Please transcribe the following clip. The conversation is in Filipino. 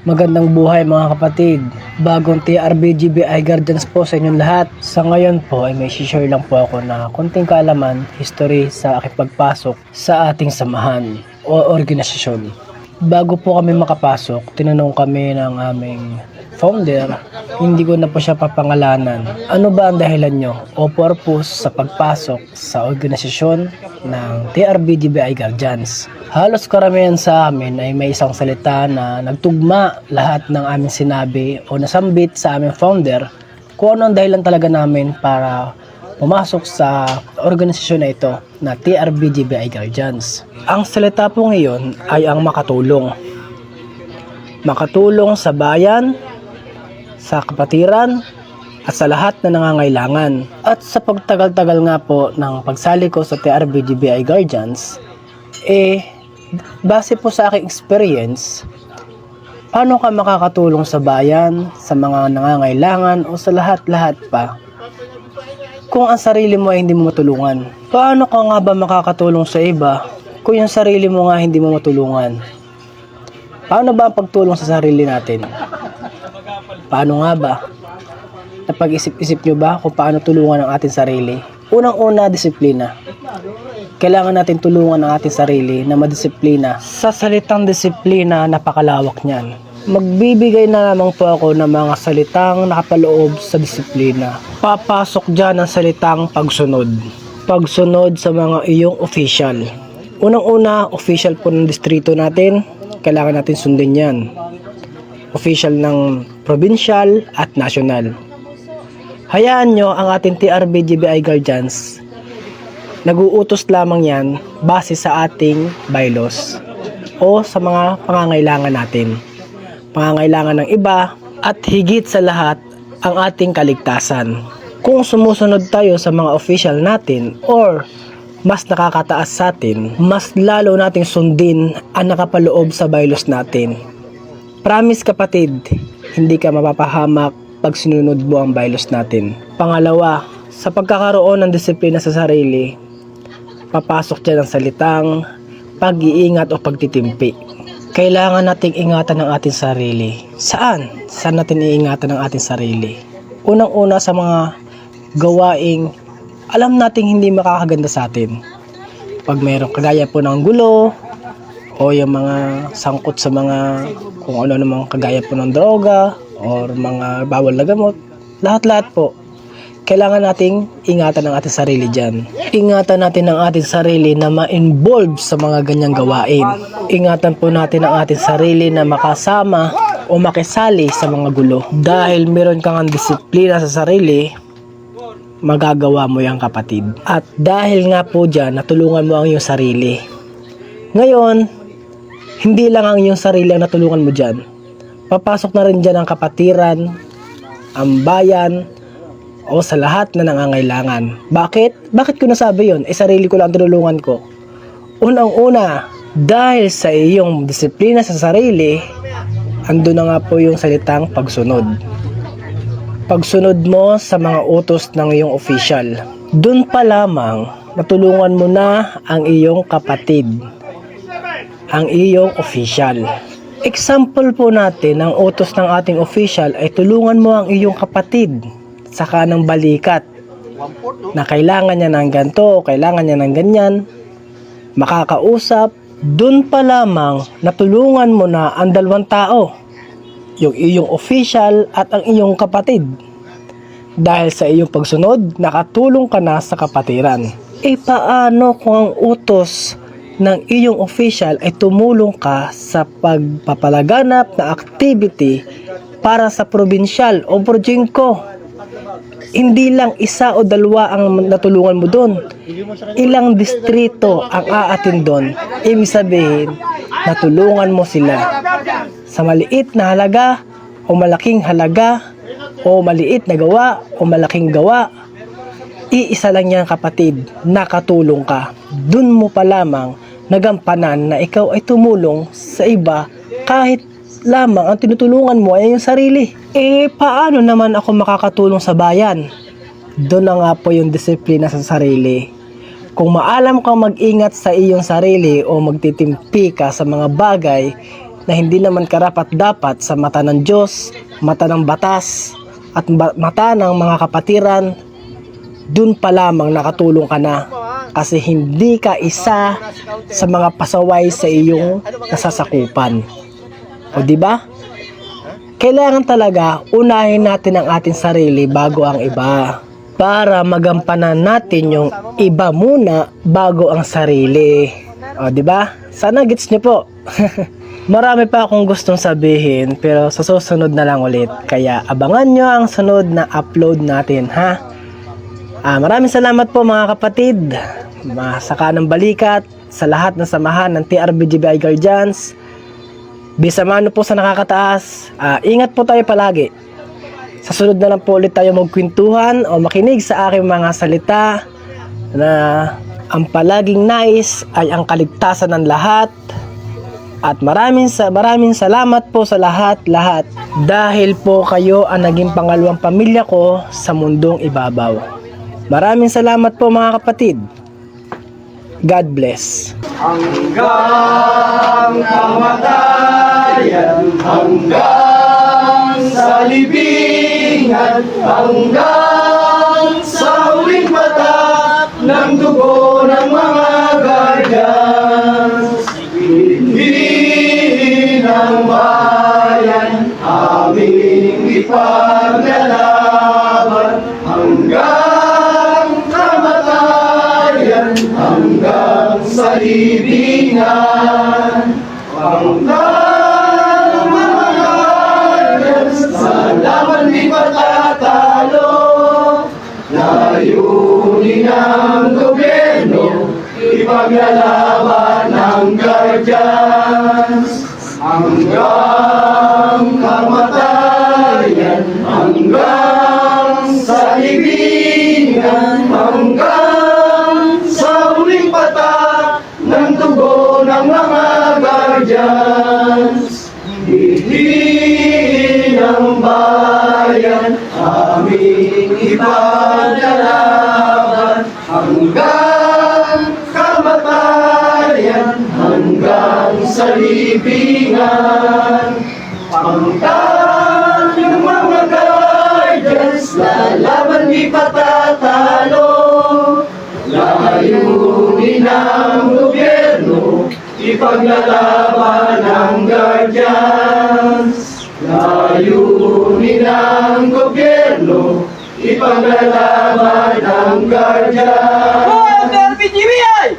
Magandang buhay mga kapatid. Bagong TRBGBI Guardians po sa inyong lahat. Sa ngayon po ay may share lang po ako na konting kaalaman, history sa aking pagpasok sa ating samahan o organisasyon. Bago po kami makapasok, tinanong kami ng aming founder, hindi ko na po siya papangalanan. Ano ba ang dahilan nyo o purpose sa pagpasok sa organisasyon ng TRBGBI Guardians? Halos karamihan sa amin ay may isang salita na nagtugma lahat ng aming sinabi o nasambit sa aming founder kung ano ang dahilan talaga namin para pumasok sa organisasyon na ito na TRBGBI Guardians. Ang salita po ngayon ay ang makatulong. Makatulong sa bayan, sa kapatiran, at sa lahat na nangangailangan. At sa pagtagal-tagal nga po ng pagsali ko sa TRBGBI Guardians, base po sa aking experience, paano ka makakatulong sa bayan, sa mga nangangailangan o sa lahat-lahat pa kung ang sarili mo ay hindi mo matulungan? Paano ka nga ba makakatulong sa iba kung yung sarili mo nga hindi mo matulungan? Paano ba ang pagtulong sa sarili natin? Paano nga ba? Napag-isip-isip nyo ba kung paano tulungan ang ating sarili? Unang-una, disiplina. Kailangan natin tulungan ang ating sarili na madisiplina. Sa salitang disiplina, napakalawak niyan. Magbibigay na lamang po ako ng mga salitang nakapaloob sa disiplina. Papasok dyan ang salitang pagsunod. Pagsunod sa mga iyong official. Unang-una, official po ng distrito natin. Kailangan natin sundin yan. Official ng provincial at national. Hayaan nyo ang ating TRBGBI Guardians. Nag-uutos lamang yan base sa ating bylaws o sa mga pangangailangan natin. Pangangailangan ng iba at higit sa lahat ang ating kaligtasan. Kung sumusunod tayo sa mga official natin or mas nakakataas sa atin, mas lalo nating sundin ang nakapaloob sa bylaws natin. Promise kapatid, hindi ka mapapahamak pag sinunod mo ang bylaws natin. Pangalawa, sa pagkakaroon ng disiplina sa sarili, papasok dyan ang salitang pag-iingat o pagtitimpi. Kailangan nating ingatan ang ating sarili. Saan? Saan natin iingatan ang ating sarili? Unang-una sa mga gawaing alam nating hindi makakaganda sa atin. Pag mayroong kagaya po ng gulo o yung mga sangkot sa mga kung ano namang kagaya po ng droga or mga bawal na gamot, lahat-lahat po kailangan nating ingatan ang ating sarili dyan. Ingatan natin ang ating sarili na ma-involve sa mga ganyang gawain. Ingatan po natin ang ating sarili na makasama o makisali sa mga gulo. Dahil meron kang disiplina sa sarili, magagawa mo yan kapatid. At dahil nga po dyan, natulungan mo ang iyong sarili. Ngayon, hindi lang ang iyong sarili ang natulungan mo dyan. Papasok na rin dyan ang kapatiran, ang bayan, o sa lahat na nangangailangan. Bakit? Bakit ko nasabi yun? Sarili ko lang tinulungan ko. Unang-una, dahil sa iyong disiplina sa sarili, andun na nga po yung salitang pagsunod. Pagsunod mo sa mga utos ng iyong official. Doon pa lamang, natulungan mo na ang iyong kapatid, ang iyong official. Example po natin, ang utos ng ating official ay tulungan mo ang iyong kapatid sa kanang balikat na kailangan niya ng ganito, kailangan niya ng ganyan, makakausap. Doon pa lamang natulungan mo na ang dalawang tao, yung iyong official at ang iyong kapatid. Dahil sa iyong pagsunod, nakatulong ka na sa kapatiran. Paano kung ang utos ng iyong official ay tumulong ka sa pagpapalaganap na activity para sa provincial o projingko? Hindi lang isa o dalawa ang natulungan mo doon. Ilang distrito ang aatin doon. Ibig sabihin, natulungan mo sila sa maliit na halaga o malaking halaga o maliit na gawa o malaking gawa. Iisa lang yan kapatid, nakatulong ka. Doon mo pa lamang nagampanan na ikaw ay tumulong sa iba kahit lamang ang tinutulungan mo ay yung sarili. Paano naman ako makakatulong sa bayan? Doon na nga po yung disiplina sa sarili. Kung maalam kang mag-ingat sa iyong sarili o magtitimpi ka sa mga bagay na hindi naman karapat-dapat sa mata ng Diyos, mata ng batas, at mata ng mga kapatiran, dun pa lamang nakatulong ka na kasi hindi ka isa sa mga pasaway sa iyong nasasakupan. O di ba? Kailangan talaga unahin natin ang ating sarili bago ang iba para magampanan natin yung iba muna bago ang sarili. O di ba? Sana gets niyo po. Marami pa akong gustong sabihin pero sa susunod na lang ulit. Kaya abangan nyo ang sunod na upload natin, ha? Maraming salamat po mga kapatid. Sa kanang balikat, sa lahat ng samahan ng TRBGBI Guardians. Bisamano po sa nakakataas. Ingat po tayo palagi. Sa sunod na lang po ulit tayo magkwentuhan o makinig sa aking mga salita na ang palaging nais ay ang kaligtasan ng lahat. At maraming salamat po sa lahat dahil po kayo ang naging pangalawang pamilya ko sa mundong ibabaw. Maraming salamat po mga kapatid. God bless. Hanggang kamatayan, hanggang sa libingan, hanggang sa huling patak ng dugo ng mga guardians. Hindi ng bayan aming ipaglalaban hanggang kamatayan, hanggang sa libingan. Hanggang mga guardians sa laban di patatalo. Layunin ng gobyerno ipaglalaban ng guardians hanggang kamatayan, hanggang sa libingan, hanggang sa huling patak ng dugo ng mga guardians. Hindi ng bayan aming ipaglalaban hanggang kamatayan, hanggang sa libingan. Pangtan ng mga guardians, lalaban di patatalo. Layunin ng gobyerno ipaglalaban ng guardians. Layunin ng gobyerno ipaglalaban ng guardians. TRBGBI!